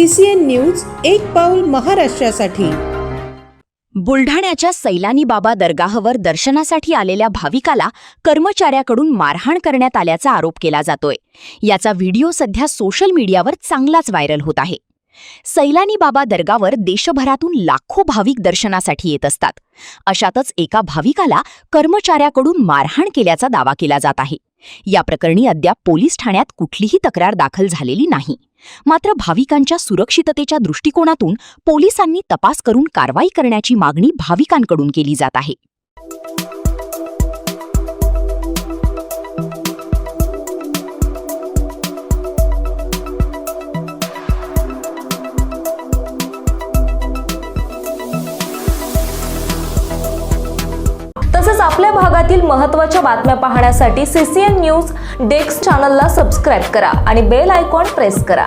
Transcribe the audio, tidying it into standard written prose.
CCN news एक पाऊल महाराष्ट्रासाठी। बुलढाण्याच्या सैलानी बाबा दरगाहवर दर्शनासाठी आलेल्या भाविकाला कर्मचाऱ्याकडून मारहाण करण्यात आल्याचा आरोप केला जातोय। याचा व्हिडिओ सध्या सोशल मीडियावर चांगलाच व्हायरल होत आहे। सैलानी बाबा दरगाहवर देशभरातून लाखो भाविक दर्शनासाठी येत असतात। अशातच एका भाविकाला कर्मचाऱ्याकडून मारहाण केल्याचा दावा केला जात आहे। या प्रकरणी अद्याप पोलीस ठाण्यात कुठलीही तक्रार दाखल झालेली नाही। मात्र भाविकांच्या सुरक्षिततेच्या दृष्टिकोनातून पोलिसांनी तपास करून कारवाई करण्याची मागणी भाविकांकडून केली जात आहे। तसेच आपल्या भागातील महत्त्वाच्या बातम्या पाहण्यासाठी CCN न्यूज डेस्क चॅनलला सबस्क्राइब करा आणि बेल आयकॉन प्रेस करा।